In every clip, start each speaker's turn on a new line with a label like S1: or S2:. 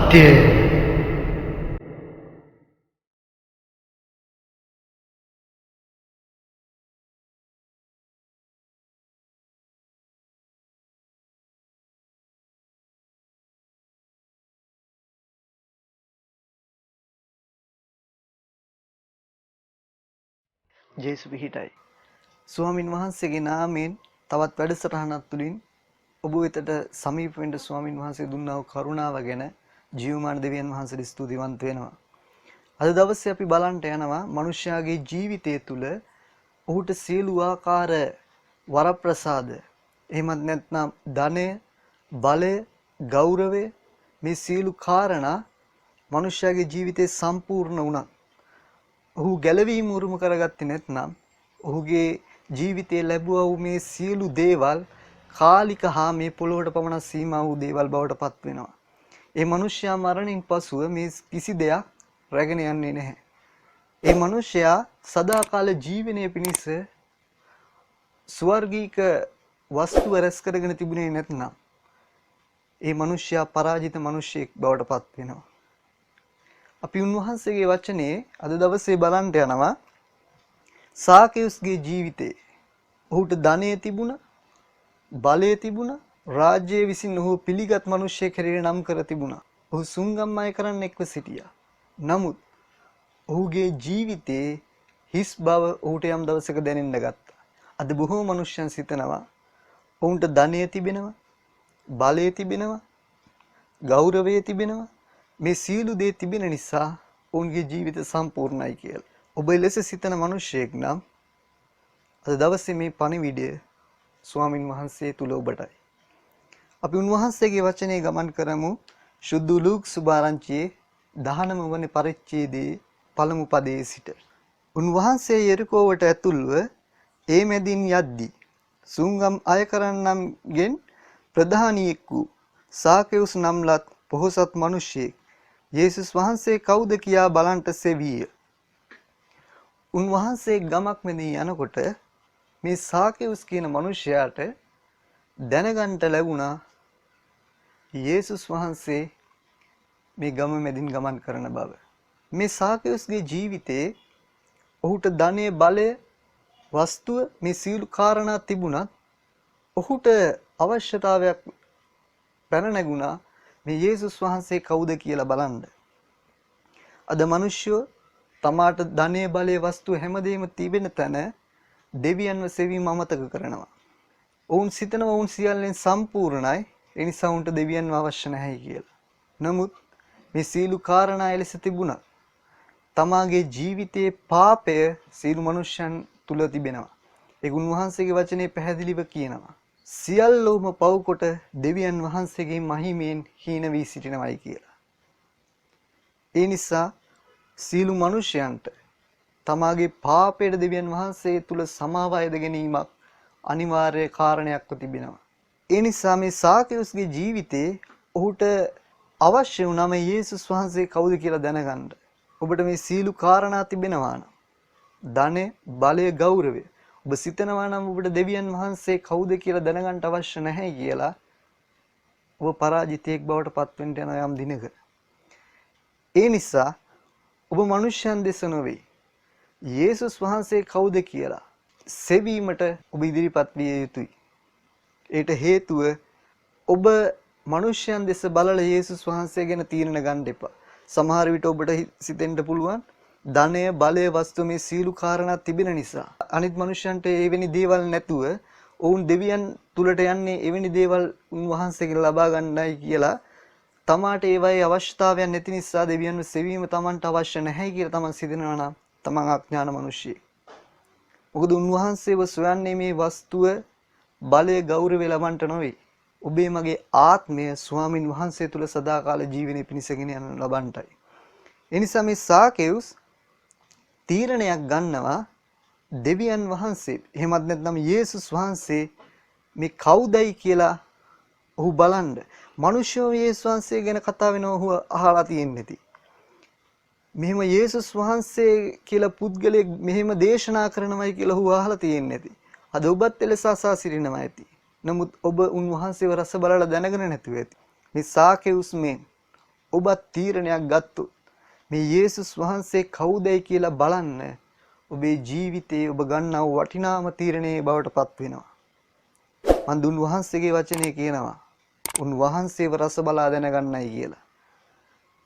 S1: සත්‍ය ජේසු පිහිටයි. ස්වාමින් වහන්සේගේ නාමයෙන් තවත් වැඩසටහනක් තුළින් ඔබ වෙතට සමීප වෙන්න ස්වාමින් වහන්සේ දුන්නා වූ කරුණාව ගැන ජීවමාන දෙවියන් වහන්සේට ස්තුතිවන්ත වෙනවා. අද දවසේ අපි බලන්න යනවා මනුෂ්‍යයාගේ ජීවිතය තුළ ඔහුට සියලු ආකාර වරප්‍රසාද එහෙමත් නැත්නම් ධනය, බලය, ගෞරවය මේ සියලු කාරණා මනුෂ්‍යයාගේ ජීවිතේ සම්පූර්ණ වුණා. ඔහු ගැලවීම උරුම කරගත්තේ නැත්නම් ඔහුගේ ජීවිතයේ ලැබුවා වූ මේ සියලු දේවල් කාලික හා මේ පොළොවට පමණ සීමා වූ දේවල් බවට පත් වෙනවා. ඒ මනුෂ්‍යයා මරණින් පසුව මේ කිසි දෙයක් රැගෙන යන්නේ නැහැ. ඒ මනුෂ්‍යයා සදාකාල ජීවනයේ පිණිස ස්වර්ගීක වස්තුව රැස් කරගෙන තිබුණේ නැත්නම් ඒ මනුෂ්‍යයා පරාජිත මනුෂ්‍යෙක් බවට පත් වෙනවා. අපි උන්වහන්සේගේ වචනේ අද දවසේ බලන්න යනවා සාකේයුස්ගේ ජීවිතේ. ඔහුට ධනය තිබුණා, බලය තිබුණා, රාජ්‍යය විසින් ඔහු පිළිගත් මිනිසෙක් හැටියට නම් කර තිබුණා. ඔහු සුංගම් අය කරන්න එක්ව සිටියා. නමුත් ඔහුගේ ජීවිතේ හිස් බව ඔහුට යම් දවසක දැනෙන්න ගත්තා. අද බොහෝ මිනිසයන් සිතනවා ඔවුන්ට ධනය තිබෙනවා, බලය තිබෙනවා, ගෞරවය තිබෙනවා. මේ සියලු දේ තිබෙන නිසා ඔවුන්ගේ ජීවිත සම්පූර්ණයි කියලා. ඔබ ලෙස සිතන මිනිසෙක් නම් අද දවසේ මේ පණිවිඩය ස්වාමින් වහන්සේ තුල ඔබටයි. අපි උන්වහන්සේගේ වචනේ ගමන් කරමු. සුදු ලූක් සුභාරංචියේ 19 වන පරිච්ඡේදයේ පළමු පදයේ සිට. උන්වහන්සේ යෙරිකෝවට ඇතුල්ව ඒ මැදින් යද්දී සුංගම් අය කරන්නන්ගෙන් ප්‍රධානියෙක් වූ සාකේයුස් නම්ලත් පොහොසත් මිනිසෙක් යේසුස් වහන්සේ කවුද කියා බලන්ට සෙවීය. උන්වහන්සේ ගමක් මැදින් යනකොට මේ සාකේයුස් කියන මිනිසයාට දැනගන්න ලැබුණා යේසුස් වහන්සේ මේ ගම මැදින් ගමන් කරන බව. මේ සාකේයුස්ගේ ජීවිතේ ඔහුට ධනය, බලය, වස්තුව මේ සියලු කාරණා තිබුණත් ඔහුට අවශ්‍යතාවයක් පැන නැගුණා මේ යේසුස් වහන්සේ කවුද කියලා බලන්න. අද මිනිස්සු තමාට ධනය, බලය, වස්තුව හැමදේම තිබෙන තැන දෙවියන්ව සෙවීම අමතක කරනවා. ඔවුන් සිතනවා ඔවුන් සියල්ලෙන් සම්පූර්ණයි. ඒ නිසා උන්ට දෙවියන්ව අවශ්‍ය නැහැ කියලා. නමුත් මේ සීළු කාරණා එලෙස තිබුණා. තමාගේ ජීවිතයේ පාපය සීළු මනුෂ්‍යයන් තුල තිබෙනවා. ඒ උන්වහන්සේගේ වචනේ පැහැදිලිව කියනවා. සියල්ලෝම පව් කොට දෙවියන් වහන්සේගේ මහිමයෙන් හීන වී සිටිනවයි කියලා. ඒ නිසා සීළු මනුෂ්‍යයන්ට තමාගේ පාපයට දෙවියන් වහන්සේ තුල සමාව අයද ගැනීමක් අනිවාර්ය කාරණයක්ව තිබෙනවා. ඒ නිසා මේ සාකේයුස්ගේ ජීවිතේ ඔහුට අවශ්‍ය වුණා මේ යේසුස් වහන්සේ කවුද කියලා දැනගන්න. ඔබට මේ සීළු කාරණා තිබෙනවා නම් ධනෙ, බලය, ගෞරවය ඔබ සිතනවා නම් ඔබට දෙවියන් වහන්සේ කවුද කියලා දැනගන්න අවශ්‍ය නැහැ කියලා ඔබ පරාජිතයෙක් බවට පත් වෙන්න යන යම් දිනක. ඒ නිසා ඔබ මනුෂ්‍යයන් දෙස නොවේ යේසුස් වහන්සේ කවුද කියලා සෙවීමට ඔබ ඉදිරිපත් විය යුතුයි. ඒට හේතුව ඔබ මනුෂ්‍යයන් දෙස බලලා යේසුස් වහන්සේ ගැන තීරණ ගන්න එපා. සමහර විට ඔබට සිතෙන්න පුළුවන් ධනය, බලය, වස්තු මේ සීළු කාරණා තිබෙන නිසා අනිත් මනුෂ්‍යයන්ට එවැනි දේවල් නැතුව ඔවුන් දෙවියන් තුලට යන්නේ එවැනි දේවල් උන්වහන්සේගෙන් ලබා ගන්නයි කියලා තමාට ඒවයි අවශ්‍යතාවයක් නැති නිසා දෙවියන්ව සෙවීම තමන්ට අවශ්‍ය නැහැ කියලා තමන් සිතනවා නම් තමන් අඥාන මිනිසෙක්. මොකද උන්වහන්සේව සොයන්නේ මේ වස්තුව, බලය, ගෞරවය ලබන්නට නොවේ. ඔබේ මගේ ආත්මය ස්වාමින් වහන්සේ තුල සදාකාල ජීවනයේ පිණිසගෙන යන ලබන්නටයි. ඒ නිසා මේ සාකේයුස් තීරණයක් ගන්නවා දෙවියන් වහන්සේ එහෙමත් නැත්නම් යේසුස් වහන්සේ මේ කවුදයි කියලා ඔහු බලන්න. මිනිස්සු යේසුස් වහන්සේ ගැන කතා වෙනව ඔහු අහලා තියෙන්නේ නැති. මෙහෙම යේසුස් වහන්සේ කියලා පුද්ගලයෙක් මෙහෙම දේශනා කරනවයි කියලා ඔහු අහලා තියෙන්නේ නැති. අද ඔබත් එලෙස අසා සිටිනවා ඇති. නමුත් ඔබ උන්වහන්සේව රස බලලා දැනගෙන නැතුව ඇති. මේ සාකේයුස් මෙන් ඔබත් තීරණයක් ගත්තොත් මේ යේසුස් වහන්සේ කවුදයි කියලා බලන්න ඔබේ ජීවිතයේ ඔබ ගන්නා වටිනාම තීරණයේ බවට පත් වෙනවා. මන් උන්වහන්සේගේ වචනේ කියනවා උන්වහන්සේව රස බලා දැනගන්නයි කියලා.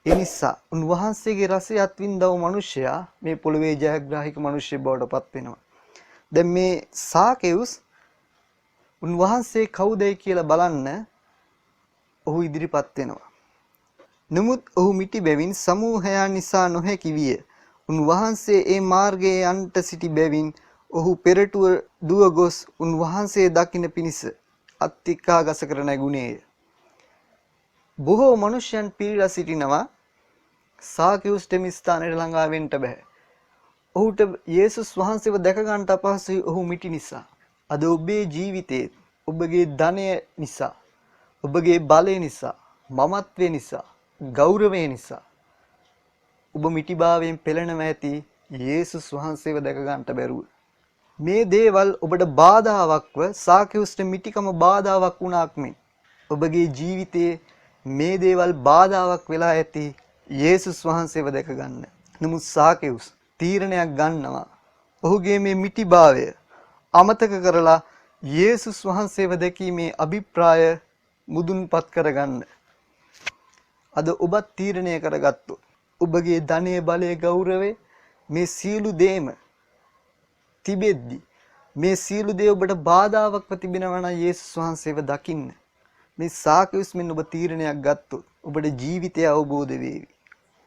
S1: ඒ නිසා උන්වහන්සේගේ රසය අත්විඳව මිනිසයා මේ පොළවේ ජයග්‍රාහික මිනිසෙක් බවට පත් වෙනවා. දැන් මේ සාකෙවුස් උන්වහන්සේ කවුදයි කියලා බලන්න ඔහු ඉදිරිපත් වෙනවා. නමුත් ඔහු මිටි බැවින් සමූහයන් නිසා නොහැකි විය. උන්වහන්සේ ඒ මාර්ගයේ යන්ට සිටි බැවින් ඔහු පෙරටුව දුව ගොස් උන්වහන්සේ දකින්න පිණිස අත්තිකා ගසකර නැගුණේය. බොහෝ මනුෂ්‍යයන් පිරීලා සිටිනවා. සාකෙවුස්ට මේ ස්ථානයට ළඟා වෙන්න බෑ. ඔහුට යේසුස් වහන්සේව දැක ගන්නට අපහසුයි ඔහු මිටි නිසා. අද ඔබේ ජීවිතයේ ඔබගේ ධනය නිසා, ඔබගේ බලය නිසා, මමත්වය නිසා, ගෞරවය නිසා ඔබ මිටිභාවයෙන් පෙළෙනවා ඇති යේසුස් වහන්සේව දැක ගන්නට බැරුව. මේ දේවල් ඔබට බාධාවක්ව සාකෙවුස්ට මිටිකම බාධාවක් වුණාක් මෙන් ඔබගේ ජීවිතයේ මේ දේවල් බාධාවක් වෙලා ඇති යේසුස් වහන්සේව දැක ගන්න. නමුත් සාකෙවුස් තීරණයක් ගන්නවා. ඔහුගේ මේ මිටිභාවය අමතක කරලා යේසුස් වහන්සේව දැකීමේ අභිප්‍රාය මුදුන්පත් කරගන්න. අද ඔබත් තීරණය කරගත්තොත් ඔබගේ ධනය බලය ගෞරවය මේ සියලු දේම තිබෙද්දි මේ සියලු දේ ඔබට බාධාවක්ව තිබෙනවා නම් යේසුස් වහන්සේව දකින්න මේ සාකෙවුස් මෙන්න ඔබ තීරණයක් ගත්තොත් ඔබට ජීවිතය අවබෝධ වේවි.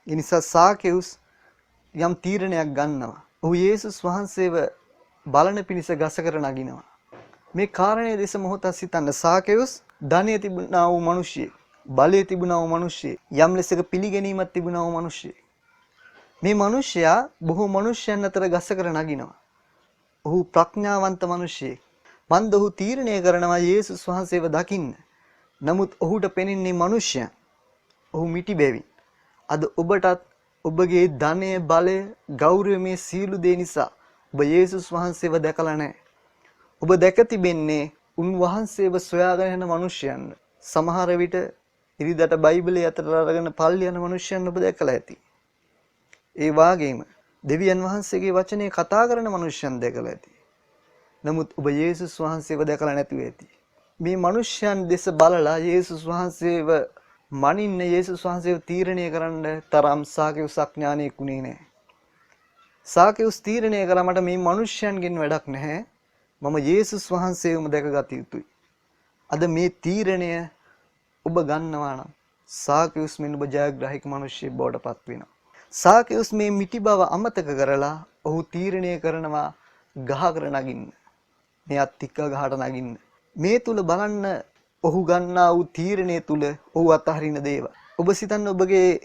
S1: ඒ නිසා සාකෙවුස් යම් තීරණයක් ගන්නවා. ඔහු යේසුස් වහන්සේව බලන පිණිස ගසකර නගිනවා. මේ කාරණේ දෙස මොහොතක් සිතන්න. සාකෙවුස් ධනය තිබුණා වූ මිනිසියෙක්, බලය තිබුණා වූ මිනිසියෙක්, යම් ලෙසක පිළිගැනීමක් තිබුණා වූ මිනිසියෙක්. මේ මිනිසයා බොහෝ මිනිසයන් අතර ගසකර නගිනවා. ඔහු ප්‍රඥාවන්ත මිනිසියෙක්. මන්ද ඔහු තීරණය කරනවා යේසුස් වහන්සේව දකින්න. නමුත් ඔහුට පෙනෙන්නේ මිනිසයන්. ඔහු මිටි බැවින්. අද ඔබටත් ඔබගේ ධනය, බලය, ගෞරවය මේ සීළු දේ නිසා ඔබ යේසුස් වහන්සේව දැකලා නැහැ. ඔබ දැක තිබෙන්නේ උන්වහන්සේව සොයාගෙන යන මිනිසයන්. සමහර විට ඉරිදට බයිබලයේ අතට අරගෙන පල්ලි යන මිනිසයන් ඔබ දැකලා ඇති. ඒ වාගේම දෙවියන් වහන්සේගේ වචනේ කතා කරන මිනිසයන් දැකලා ඇති. නමුත් ඔබ යේසුස් වහන්සේව දැකලා නැතුව ඇති. මේ මිනිසයන් දෙස බලලා යේසුස් වහන්සේව මනින්න, යේසුස් වහන්සේව තීරණය කරන්න තරම් සාකෙවුස් අඥානියෙක් උනේ නැහැ. සාකෙවුස් තීරණය කළා මට මේ මිනිසයන්ගෙන් වැඩක් නැහැ. මම යේසුස් වහන්සේවම දැකගත යුතුයි. අද මේ තීරණය ඔබ ගන්නවා නම් සාකෙවුස් මෙන්න ඔබ ජයග්‍රාහික මිනිසෙක් බවට පත් වෙනවා. සාකෙවුස් මේ මිටි බව අමතක කරලා ඔහු තීරණය කරනවා ගහකර නගින්න. මේ අත්තික්ක ගහට නගින්න. මේ තුල බලන්න ඔහු ගන්නා වූ තීරණය තුල ඔහු අතහරින දේවල්. ඔබ සිතන්න ඔබගේ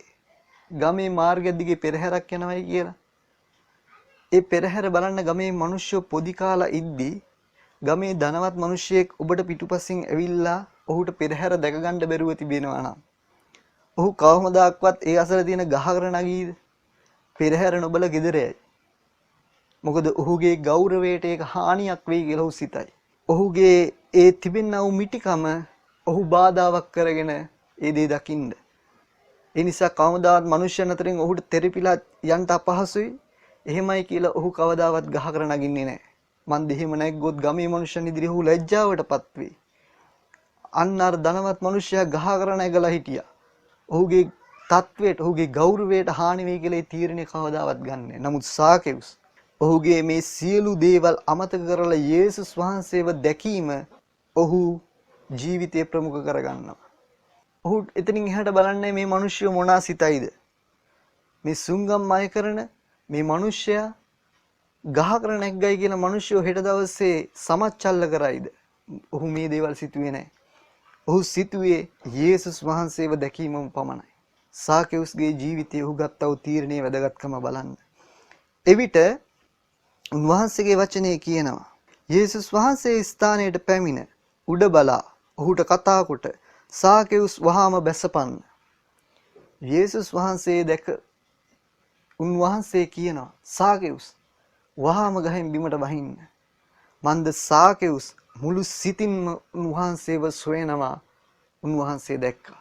S1: ගමේ මාර්ගය දිගේ පෙරහැරක් යනවායි කියලා. ඒ පෙරහැර බලන්න ගමේ මිනිස්සු පොඩි කාලා ඉද්දී ගමේ ධනවත් මිනිහෙක් ඔබට පිටුපසින් ඇවිල්ලා ඔහුට පෙරහැර දැක ගන්න බැරුව තිබෙනවා නම් ඔහු කවමදාක්වත් ඒ අසල තියෙන ගහකර නගීද? පෙරහැර නොබල ගෙදරයි. මොකද ඔහුගේ ගෞරවයට ඒක හානියක් වෙයි කියලා ඔහු සිතයි. ඔහුගේ ඒ තිබෙනා වූ මිටිකම ඔහු බාධාවක් කරගෙන ඒ දේ දකින්න. ඒ නිසා කවමදාවත් මිනිස්යන් අතරින් ඔහුට තෙරපිලා යන්න අපහසුයි. එහෙමයි කියලා ඔහු කවදාවත් ගහකර නගින්නේ නැහැ. මන් දෙහිම නැග්ගොත් ගමේ මිනිස්සුන් ඉදිරියේ ඔහු ලැජ්ජාවටපත් වෙයි. අන්න අර ධනවත් මිනිසයා ගහකර නැගලා හිටියා. ඔහුගේ තත්වයට, ඔහුගේ ගෞරවයට හානි වෙයි කියලා ඒ තීරණය කවදාවත් ගන්නෑ. නමුත් සාකෙවුස් ඔහුගේ මේ සියලු දේවල් අමතක කරලා යේසුස් වහන්සේව දැකීම ඔහු ජීවිතේ ප්‍රමුඛ කරගන්නවා. ඔහු එතනින් එහාට බලන්නේ මේ මිනිස්සු මොනවා සිතයිද? මේ සුංගම් අය කරන මේ මිනිස්සයා ගහකර නැග්ගයි කියලා මිනිස්සු හෙට දවසේ සමච්චල්ල කරයිද? ඔහු මේ දේවල් සිතුවේ නැහැ. ඔහු සිතුවේ යේසුස් වහන්සේව දැකීමම පමණයි. සාකෙවුස්ගේ ජීවිතයේ ඔහු ගත්තා වූ තීරණයේ වැදගත්කම බලන්න. එවිට උන්වහන්සේගේ වචනේ කියනවා යේසුස් වහන්සේ ස්ථානයට පැමිණ උඩ බලා ඔහුට කතා කොට සාකෙවුස් වහාම බැසපන්න. යේසුස් වහන්සේ දැක උන්වහන්සේ කියනවා සාකෙවුස් වහාම ගහෙන් බිමට වහින්න. මන්ද සාකෙවුස් මුළු සිතින්ම උන්වහන්සේව සොයනවා. උන්වහන්සේ දැක්කා.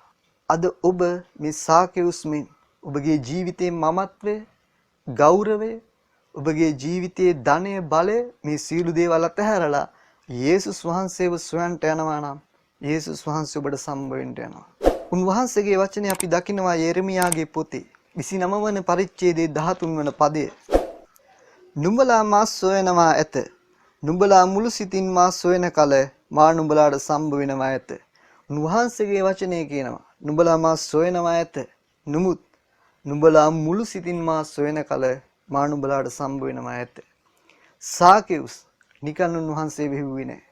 S1: අද ඔබ මේ සාකෙවුස් මෙන් ඔබගේ ජීවිතයේ මමත්වය, ගෞරවය, ඔබගේ ජීවිතයේ ධනය, බලය මේ සියලු දේවල් අතහැරලා යේසුස් වහන්සේව සොයන්ට යනවා නම් යේසුස් වහන්සේ ඔබට සම්බ වෙන්න යනවා. උන්වහන්සේගේ වචනේ අපි දකිනවා යෙරමියාගේ පොතේ 29 වන පරිච්ඡේදයේ 13 වන පදය. නුඹලා මා සොයනවා ඇත. නුඹලා මුළු සිතින් මා සොයන කල මා නුඹලාට සම්බ වෙනවා ඇත. උන්වහන්සේගේ වචනේ කියනවා නුඹලා මා සොයනවා ඇත. නමුත් නුඹලා මුළු සිතින් මා සොයන කල මා නුඹලාට සම්බ වෙනවා ඇත. සාකෙවුස් නිකන් උන්වහන්සේ වෙහුවේ නැහැ.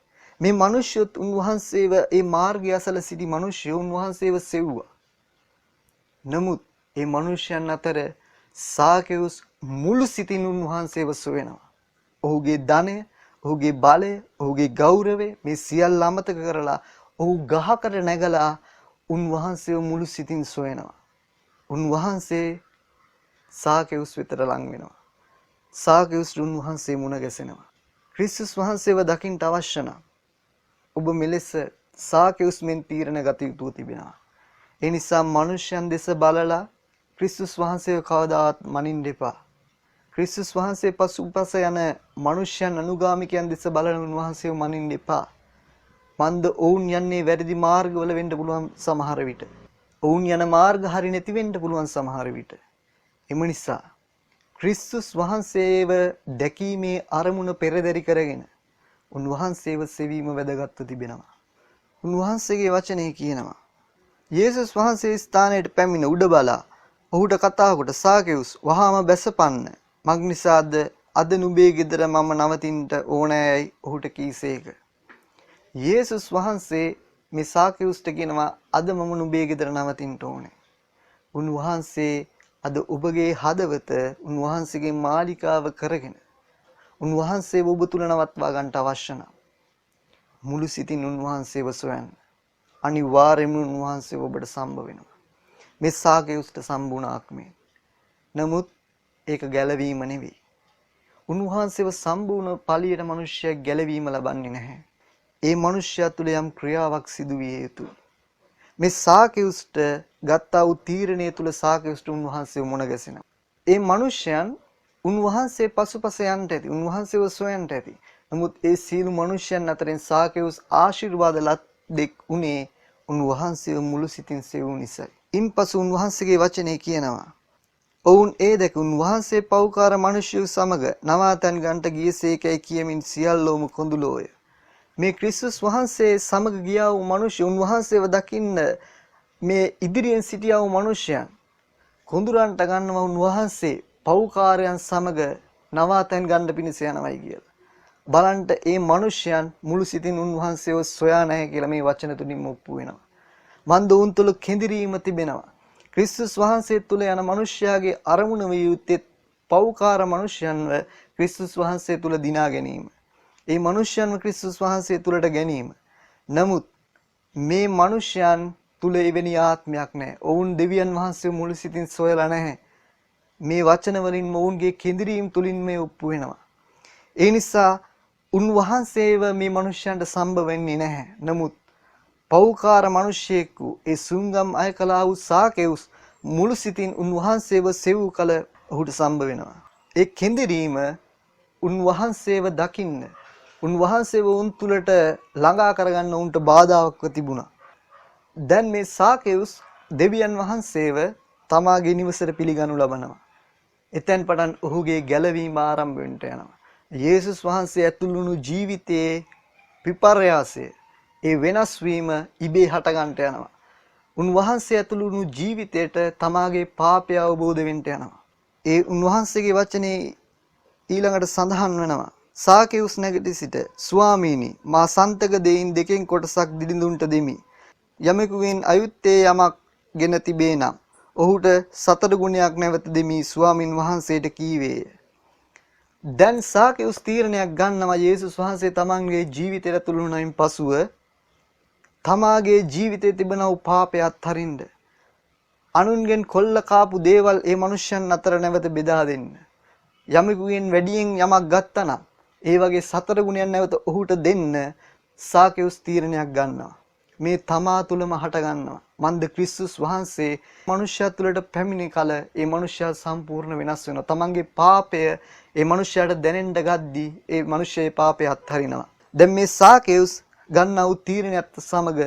S1: මේ මිනිස්සුත් උන්වහන්සේව ඒ මාර්ගය අසල සිටි මිනිස්සු උන්වහන්සේව සෙව්වා. නමුත් මේ මිනිසයන් අතර සාකෙවුස් මුළු සිතින් උන්වහන්සේව සොයනවා. ඔහුගේ ධනය, ඔහුගේ බලය, ඔහුගේ ගෞරවය මේ සියල්ල අමතක කරලා ඔහු ගහකට නැගලා උන්වහන්සේව මුළු සිතින් සොයනවා. උන්වහන්සේ සාකෙවුස් වෙතට ලං වෙනවා. සාකෙවුස් උන්වහන්සේ මුණ ගැසෙනවා. ක්‍රිස්තුස් වහන්සේව දකින්න අවශ්‍ය නම් ඔබ මෙලෙස සාකෙවුස් මෙන් තීරණ ගත යුතු තිබෙනවා. ඒ නිසා මනුෂ්‍යයන් දෙස බලලා ක්‍රිස්තුස් වහන්සේව කවදාවත් මනින්න එපා. ක්‍රිස්තුස් වහන්සේ පසුපස යන මනුෂ්‍යයන් අනුගාමිකයන් දෙස බලන උන්වහන්සේව මනින්න එපා. මන්ද ඔවුන් යන්නේ වැරදි මාර්ගවල වෙන්න පුළුවන් සමහර විට. ඔවුන් යන මාර්ග හරි නැති වෙන්න පුළුවන් සමහර විට. එම නිසා ක්‍රිස්තුස් වහන්සේව දැකීමේ අරමුණ පෙරදරි කරගෙන උන්වහන්සේව සෙවීම වැදගත්ව තිබෙනවා. උන්වහන්සේගේ වචනේ කියනවා යේසුස් වහන්සේ ස්ථානයට පැමිණ උඩ බලා ඔහුට කතා කොට සාකෙවුස් වහාම බැසපන්න. මක් නිසාද අද නුඹේ ගෙදර මම නවතින්නට ඕනෑයි ඔහුට කීසේක. යේසුස් වහන්සේ මේ සාකෙවුස්ට කියනවා අද මම නුඹේ ගෙදර නවතින්න ඕනේ. උන්වහන්සේ අද ඔබගේ හදවත උන්වහන්සේගේ මාලිකාව කරගෙන උන්වහන්සේ ඔබ තුල නවත්වා ගන්නට අවශ්‍ය නම් මුළු සිතින් උන්වහන්සේව සොයන්න. අනිවාර්යයෙන්ම උන්වහන්සේ ඔබට සම්බ වෙනවා. මේ සාකෙවුස්ට සම්බුණාක් මේ. නමුත් ඒක ගැලවීම නෙවෙයි. උන්වහන්සේව සම්බුණ ඵලියට මිනිස්සයා ගැලවීම ලබන්නේ නැහැ. ඒ මිනිස්සයා තුල යම් ක්‍රියාවක් සිදු විය යුතුයි. මේ සාකෙවුස්ට ගත්තා වූ තීරණය තුල සාකෙවුස්ට උන්වහන්සේව මුණ ගැසෙනවා. ඒ මිනිසයන් උන්වහන්සේ පසුපස යන්නට ඇති. උන්වහන්සේව සොයන්නට ඇති. නමුත් ඒ සීළු මිනිසයන් අතරින් සාකෙවුස් ආශිර්වාද ලද්දෙක් උනේ උන්වහන්සේව මුළු සිතින් සෙවූ නිසායි. ඉන්පසු උන්වහන්සේගේ වචනේ කියනවා ඔවුන් ඒ දැක උන්වහන්සේ පෞකාර මිනිසයු සමග නවාතැන් ගන්නට ගියසේකයි කියමින් සියල්ලෝම කොඳුලෝය. මේ ක්‍රිස්තුස් වහන්සේ සමග ගියා වූ මිනිස්සු උන්වහන්සේව දකින්න මේ ඉදිරියෙන් සිටියා වූ මිනිසයන් කොඳුරන්ට ගන්නවා උන්වහන්සේ පෞකාරයන් සමග නවාතැන් ගන්න පිණිස යනවායි කියලා. බලන්න මේ මිනිසයන් මුළු සිතින් උන්වහන්සේව සොයා නැහැ කියලා මේ වචන තුලින් ඔප්පු වෙනවා. මන්ද උන් තුල කෙඳිරීම තිබෙනවා. ක්‍රිස්තුස් වහන්සේ තුල යන මිනිසයාගේ අරමුණ විය යුත්තේ පෞකාර මිනිසයන්ව ක්‍රිස්තුස් වහන්සේ තුල දිනා ගැනීම. ඒ මිනිසයන්ව ක්‍රිස්තුස් වහන්සේ තුලට ගැනීම. නමුත් මේ මිනිසයන් තුල එවැනි ආත්මයක් නැහැ. ඔවුන් දෙවියන් වහන්සේ මුළු සිතින් සොයලා නැහැ. මේ වචන වලින් ඔවුන්ගේ කෙඳිරීම තුලින් මේ ඔප්පු වෙනවා. ඒ නිසා උන්වහන්සේව මේ මිනිසයන්ට සම්බ වෙන්නේ නැහැ. නමුත් පෞකාර මිනිසෙකු ඒ සුංගම් අය කළා වූ සාකෙවුස් මුළු සිතින් උන්වහන්සේව සෙවූ කල ඔහුට සම්බ වෙනවා. ඒ කෙඳිරීම උන්වහන්සේව දකින්න උන්වහන්සේව උන් තුලට ළඟා කරගන්න උන්ට බාධාවක්ව තිබුණා. දැන් මේ සාකෙවුස් දෙවියන් වහන්සේව තමාගේ නිවසට පිළිගනු ලබනවා. එතෙන් පටන් ඔහුගේ ගැලවීම ආරම්භ වෙන්න යනවා. යේසුස් වහන්සේ ඇතුළු වුණු ජීවිතයේ විපර්යාසය ඒ වෙනස් වීම ඉබේ හට ගන්නට යනවා. උන්වහන්සේ ඇතුළු වුණු ජීවිතයට තමාගේ පාපය අවබෝධ වෙන්න යනවා. ඒ උන්වහන්සේගේ වචනේ ඊළඟට සඳහන් වෙනවා. සාකෙවුස් නැගිට සිට ස්වාමීනි මා සන්තක දෙයින් දෙකෙන් කොටසක් දිලිඳුන්ට දෙමි. යමෙකුගෙන් අයුත්තේ යමක් ගෙන තිබේ නම් ඔහුට 4 ගුණයක් නැවත දෙමි ස්වාමින් වහන්සේට කීවේය. දැන් සාකෙවුස් තීරණයක් ගන්නවා යේසුස් වහන්සේ තමන්ගේ ජීවිතයට තුළුණයින් පසුව තමාගේ ජීවිතයේ තිබෙන පාපය අත්හරින්න. අනුන්ගෙන් කොල්ල කාපු දේවල් ඒ මනුෂ්‍යයන් අතර නැවත බෙදා දෙන්න. යමෙකුගෙන් වැඩියෙන් යමක් ගත්තා නම් ඒ වගේ 4 ගුණයක් නැවත ඔහුට දෙන්න සාකෙවුස් තීරණයක් ගන්නවා. මේ තමා තුළම හට ගන්නවා. මන්ද ක්‍රිස්තුස් වහන්සේ මනුෂ්‍යයා තුළට පැමිණි කල ඒ මනුෂ්‍යයා සම්පූර්ණ වෙනස් වෙනවා. තමන්ගේ පාපය ඒ මනුෂ්‍යයාට දැනෙන්න ගද්දී ඒ මනුෂ්‍යයේ පාපය අත්හරිනවා. දැන් මේ සාකේවුස් ගන්නා වූ තීරණයත් සමග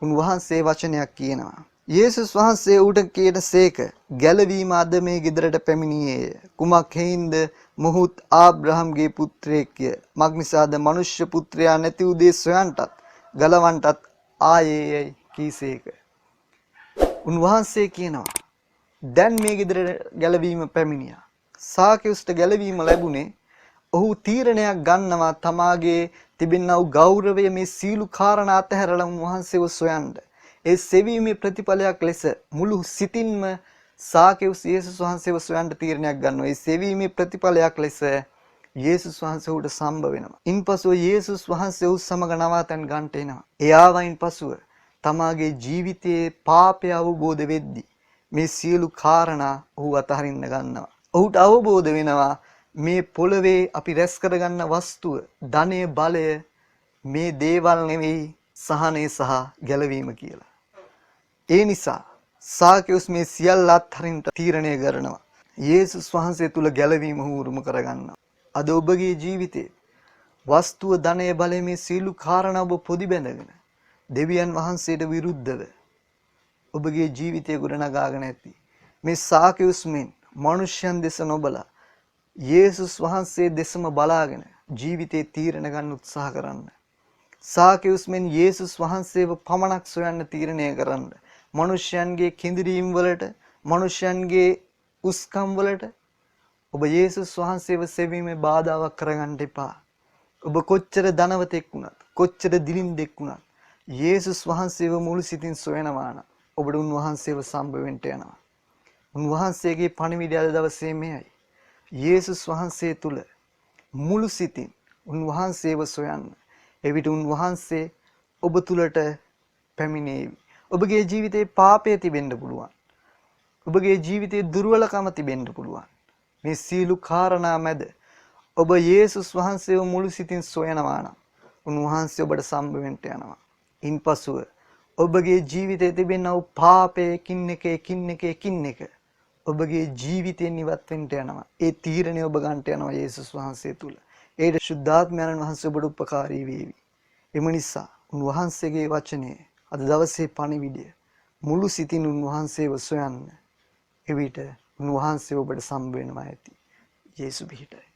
S1: උන්වහන්සේ වචනයක් කියනවා. යේසුස් වහන්සේ ඌට කියනසේක ගැලවීම අද මේ ගෙදරට පැමිණියේය. කුමක් හේින්ද? මොහුත් ආබ්‍රහම්ගේ පුත්‍රයෙක්ය. මක්නිසාද මනුෂ්‍ය පුත්‍රයා නැති වූ දේ සොයන්ටත් ගලවන්ටත් ආයේයයි කීසේක. උන්වහන්සේ කියනවා දැන් මේ ගෙදරට ගැලවීම පැමිණියා. සාකේවුස්ට ගැලවීම ලැබුණේ ඔහු තීරණයක් ගන්නවා තමාගේ තිබෙනා වූ ගෞරවය මේ සීළු කාරණා අතහැරලා උන්වහන්සේව සොයන්න. ඒ සෙවීමේ ප්‍රතිඵලයක් ලෙස මුළු සිතින්ම සාකේවුස් යේසුස් වහන්සේව සොයන්න තීරණයක් ගන්නවා. ඒ සෙවීමේ ප්‍රතිඵලයක් ලෙස යේසුස් වහන්සේ උට සම්බ වෙනවා. ඉන්පසුව යේසුස් වහන්සේ උ සමග නවාතැන් ගන්නට එනවා. එයාවයින් පසුව තමාගේ ජීවිතයේ පාපය අවබෝධ වෙද්දී මේ සියලු කාරණා ඔහු අතහරින්න ගන්නවා. ඔහුට අවබෝධ වෙනවා මේ පොළවේ අපි රැස් කරගන්න වස්තුව, ධනය, බලය මේ දේවල් නෙවෙයි සහනය සහ ගැලවීම කියලා. ඒ නිසා සාකේවුස් මේ සියල්ල අත්හරින්න තීරණය කරනවා. යේසුස් වහන්සේ තුල ගැලවීම උරුම කරගන්නවා. අද ඔබගේ ජීවිතේ වස්තුව, ධනය, බලය මේ සියලු කාරණා ඔබ පොදි බැඳගෙන දෙවියන් වහන්සේට විරුද්ධව ඔබගේ ජීවිතය ගොඩනගාගෙන ඇති. මේ සාකේවුස් මෙන් මනුෂ්‍යයන් දෙස නොබලා යේසුස් වහන්සේ දෙසම බලාගෙන ජීවිතේ තීරණ ගන්න උත්සාහ කරන්න. සාකේවුස් මෙන් යේසුස් වහන්සේව පමණක් සොයන්න තීරණය කරන්න. මනුෂ්‍යයන්ගේ කිඳිරීම් වලට, මනුෂ්‍යයන්ගේ උස්කම් වලට ඔබ යේසුස් වහන්සේව සෙවීමේ බාධාවක් කරගන්න එපා. ඔබ කොච්චර ධනවතෙක් වුණත්, කොච්චර දිලින්දෙක් වුණත් යේසුස් වහන්සේව මුළු සිතින් සොයනවා නම් ඔබට උන්වහන්සේව සම්බ වෙන්න යනවා. උන්වහන්සේගේ පණිවිඩය අද දවසේ මෙයයි. යේසුස් වහන්සේ තුල මුළු සිතින් උන්වහන්සේව සොයන්න. එවිට උන්වහන්සේ ඔබ තුලට පැමිණේවි. ඔබගේ ජීවිතේ පාපය තිබෙන්න පුළුවන්. ඔබගේ ජීවිතේ දුර්වලකම තිබෙන්න පුළුවන්. මේ සීළු කාරණා මැද ඔබ යේසුස් වහන්සේව මුළු සිතින් සොයනවා නම් උන්වහන්සේ ඔබට සම්බ වෙන්න යනවා. ඉන්පසුව ඔබගේ ජීවිතයේ තිබෙනා වූ පාපයේ එකින් එක ඔබගේ ජීවිතයෙන් ඉවත් වෙන්න යනවා. ඒ තීරණය ඔබ ගන්නට යනවා යේසුස් වහන්සේ තුල. ඒට ශුද්ධාත්මයන් වහන්සේ ඔබට උපකාරී වේවි. එම නිසා උන්වහන්සේගේ වචනේ අද දවසේ පණිවිඩය මුළු සිතින් උන්වහන්සේව සොයන්න. එවිට උන්වහන්සේ ඔබට සම්බ වෙනවා ඇති. යේසු පිහිටයි.